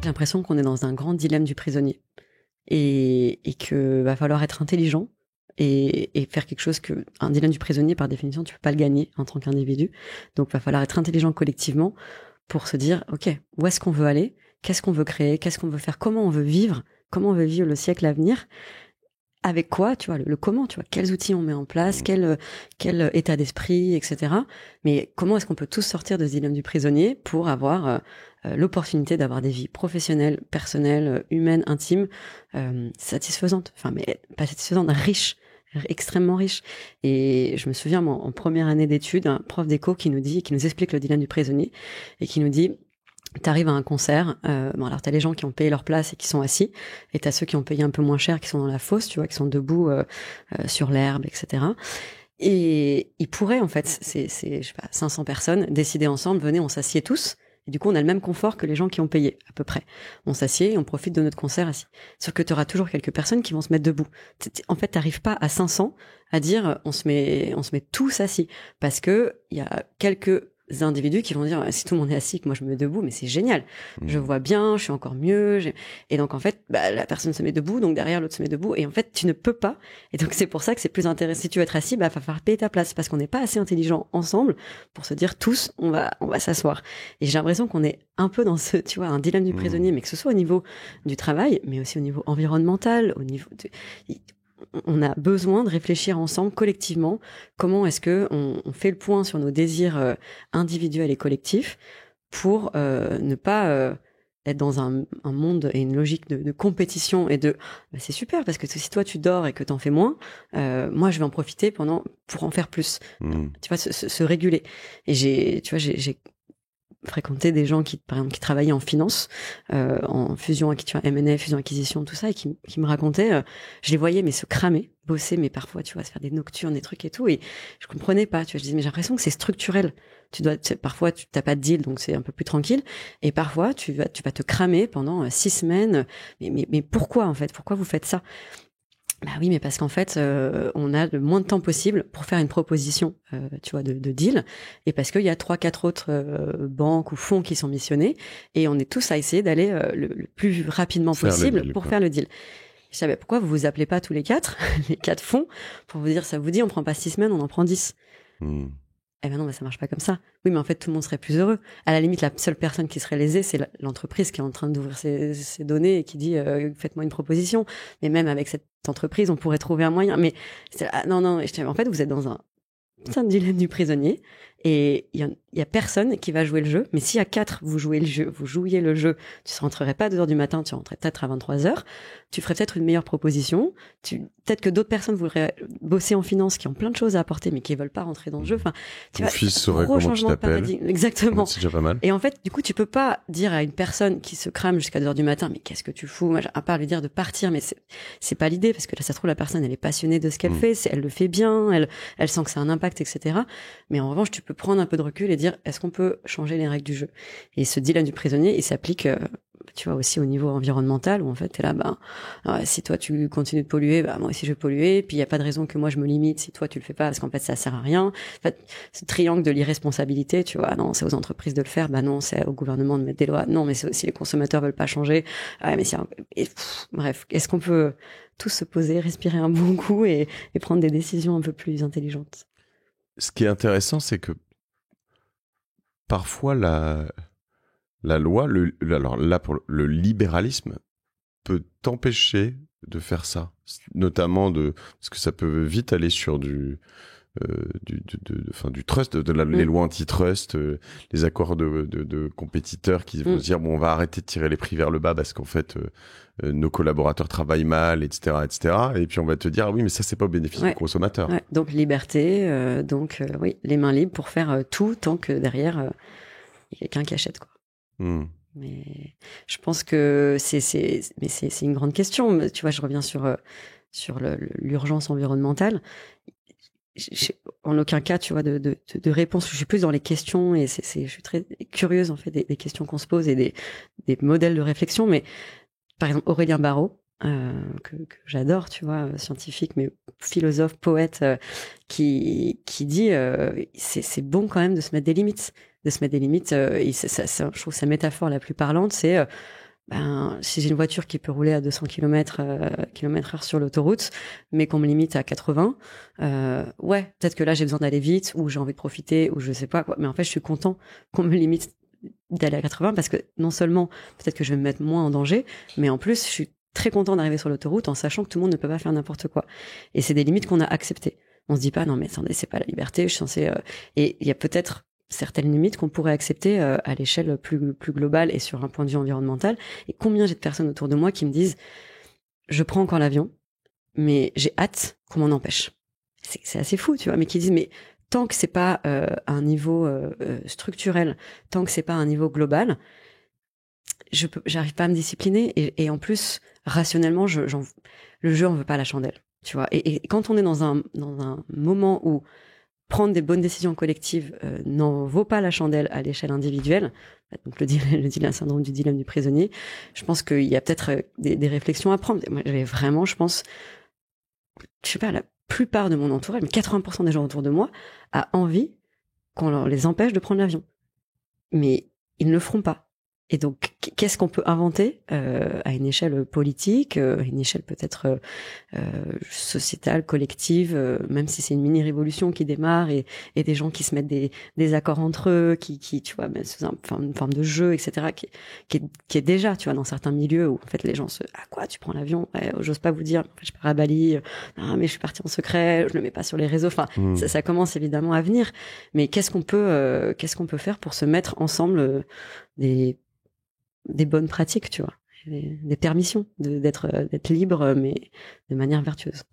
J'ai l'impression qu'on est dans un grand dilemme du prisonnier et que va falloir être intelligent et faire quelque chose que un dilemme du prisonnier par définition tu peux pas le gagner en tant qu'individu. Donc va falloir être intelligent collectivement pour se dire ok, où est-ce qu'on veut aller, qu'est-ce qu'on veut créer, qu'est-ce qu'on veut faire, comment on veut vivre le siècle à venir. Avec quoi, tu vois, le comment, tu vois, quels outils on met en place, quel état d'esprit, etc. Mais comment est-ce qu'on peut tous sortir de ce dilemme du prisonnier pour avoir l'opportunité d'avoir des vies professionnelles, personnelles, humaines, intimes, satisfaisantes, enfin, mais pas satisfaisantes, riches, extrêmement riches. Et je me souviens, moi, en première année d'études, un prof d'éco qui nous explique le dilemme du prisonnier et qui nous dit, t'arrives à un concert, bon alors t'as les gens qui ont payé leur place et qui sont assis, et t'as ceux qui ont payé un peu moins cher, qui sont dans la fosse, tu vois, qui sont debout sur l'herbe, etc. Et ils pourraient en fait, c'est je sais pas, 500 personnes décider ensemble, venez, on s'assied tous. Et du coup, on a le même confort que les gens qui ont payé, à peu près. On s'assied et on profite de notre concert assis. Sauf que tu auras toujours quelques personnes qui vont se mettre debout. En fait, t'arrives pas à 500 à dire on se met tous assis. Parce que il y a quelques individus qui vont dire si tout le monde est assis que moi je me mets debout, mais c'est génial, je vois bien, je suis encore mieux, et donc en fait la personne se met debout, donc derrière l'autre se met debout, et en fait tu ne peux pas, et donc c'est pour ça que c'est plus intéressant. Si tu veux être assis, va falloir payer ta place, parce qu'on n'est pas assez intelligents ensemble pour se dire tous on va s'asseoir. Et j'ai l'impression qu'on est un peu dans ce, tu vois, un dilemme du prisonnier, mais que ce soit au niveau du travail, mais aussi au niveau environnemental, au niveau on a besoin de réfléchir ensemble, collectivement, comment est-ce que on fait le point sur nos désirs individuels et collectifs pour ne pas être dans un monde et une logique de compétition et de c'est super parce que si toi tu dors et que t'en fais moins, moi je vais en profiter pour en faire plus. Tu vois, se réguler. Et j'ai fréquenter des gens qui, par exemple, qui travaillaient en finance, en fusion, tu vois, M&A, fusion, acquisition, tout ça, et qui me racontaient, je les voyais, mais se cramer, bosser, mais parfois, tu vois, se faire des nocturnes, des trucs et tout, et je comprenais pas, tu vois, je disais, mais j'ai l'impression que c'est structurel. Parfois, tu t'as pas de deal, donc c'est un peu plus tranquille, et parfois, tu vas te cramer pendant 6 semaines, mais pourquoi, en fait? Pourquoi vous faites ça? Bah oui, mais parce qu'en fait, on a le moins de temps possible pour faire une proposition, tu vois, de deal, et parce qu'il y a 3-4 autres banques ou fonds qui sont missionnés, et on est tous à essayer d'aller le plus rapidement possible pour faire le deal. Je savais pourquoi vous vous appelez pas tous les 4, les 4 fonds, pour vous dire, ça vous dit, on prend pas 6 semaines, on en prend 10. Eh ben non, mais ça marche pas comme ça. Oui, mais en fait, tout le monde serait plus heureux. À la limite, la seule personne qui serait lésée, c'est l'entreprise qui est en train d'ouvrir ses données et qui dit faites-moi une proposition. Mais même avec cette entreprise, on pourrait trouver un moyen. Mais non. En fait, vous êtes dans un dilemme du prisonnier et il y a personne qui va jouer le jeu. Mais si à 4, vous jouiez le jeu, tu ne rentrerais pas à 2h du matin, tu rentrerais peut-être à 23h. Tu ferais peut-être une meilleure proposition. Peut-être que d'autres personnes voudraient bosser en finance, qui ont plein de choses à apporter, mais qui veulent pas rentrer dans le jeu. Enfin, ton fils saurait comment tu t'appelles. Exactement. C'est déjà pas mal. Et en fait, du coup, tu peux pas dire à une personne qui se crame jusqu'à 2h du matin, mais qu'est-ce que tu fous? À part lui dire de partir, mais c'est pas l'idée, parce que là, ça se trouve, la personne, elle est passionnée de ce qu'elle fait, elle le fait bien, elle sent que ça a un impact, etc. Mais en revanche, tu peux prendre un peu de recul et dire, est-ce qu'on peut changer les règles du jeu? Et ce dilemme du prisonnier, il s'applique, tu vois, aussi au niveau environnemental, où en fait, t'es là, si toi tu continues de polluer, moi aussi je vais polluer, puis il y a pas de raison que moi je me limite si toi tu le fais pas, parce qu'en fait ça sert à rien. En fait, ce triangle de l'irresponsabilité, tu vois, non, c'est aux entreprises de le faire, non, c'est au gouvernement de mettre des lois, non, mais c'est aussi les consommateurs veulent pas changer, mais bref, est-ce qu'on peut tous se poser, respirer un bon coup et prendre des décisions un peu plus intelligentes? Ce qui est intéressant, c'est que parfois la loi, alors là pour le libéralisme peut t'empêcher de faire ça, notamment parce que ça peut vite aller sur du trust, les lois antitrust, les accords de compétiteurs qui vont se dire bon, on va arrêter de tirer les prix vers le bas parce qu'en fait nos collaborateurs travaillent mal, etc., etc. Et puis on va te dire oui, mais ça c'est pas au bénéfice du consommateur. Ouais. Donc liberté, oui, les mains libres pour faire tout tant que derrière il y a quelqu'un qui achète, quoi. Mais je pense que c'est une grande question. Tu vois, je reviens sur l'urgence environnementale. En aucun cas, tu vois, de réponse. Je suis plus dans les questions et je suis très curieuse en fait des questions qu'on se pose et des modèles de réflexion. Mais par exemple, Aurélien Barraud, que j'adore, tu vois, scientifique, mais philosophe, poète, qui dit c'est bon quand même de se mettre des limites. Et je trouve sa métaphore la plus parlante, c'est si j'ai une voiture qui peut rouler à 200 km/h sur l'autoroute, mais qu'on me limite à 80, ouais, peut-être que là j'ai besoin d'aller vite, ou j'ai envie de profiter, ou je sais pas quoi. Mais en fait, je suis content qu'on me limite d'aller à 80 parce que non seulement peut-être que je vais me mettre moins en danger, mais en plus je suis très content d'arriver sur l'autoroute en sachant que tout le monde ne peut pas faire n'importe quoi. Et c'est des limites qu'on a acceptées. On se dit pas non mais attendez, c'est pas la liberté, je suis censé et il y a peut-être certaines limites qu'on pourrait accepter à l'échelle plus globale et sur un point de vue environnemental. Et combien j'ai de personnes autour de moi qui me disent je prends encore l'avion, mais j'ai hâte qu'on m'en empêche. C'est assez fou, tu vois, mais qui disent mais tant que c'est pas un niveau structurel, tant que c'est pas un niveau global, j'arrive pas à me discipliner et en plus rationnellement le jeu en veut pas la chandelle, tu vois. Et quand on est dans un moment où prendre des bonnes décisions collectives n'en vaut pas la chandelle à l'échelle individuelle, donc le syndrome du dilemme du prisonnier, je pense qu'il y a peut-être des réflexions à prendre. Moi, j'avais vraiment, je pense, je sais pas, la plupart de mon entourage, mais 80% des gens autour de moi, a envie qu'on les empêche de prendre l'avion. Mais ils ne le feront pas. Et donc, qu'est-ce qu'on peut inventer à une échelle politique, à une échelle peut-être sociétale, collective, même si c'est une mini-révolution qui démarre et des gens qui se mettent des accords entre eux, qui tu vois, ben, sous une forme de jeu, etc., qui est déjà, tu vois, dans certains milieux où en fait les gens quoi, tu prends l'avion, ouais, j'ose pas vous dire, en fait, je pars à Bali, non mais je suis partie en secret, je le mets pas sur les réseaux, enfin ça commence évidemment à venir, mais qu'est-ce qu'on peut faire pour se mettre ensemble des bonnes pratiques, tu vois, des permissions d'être libre, mais de manière vertueuse.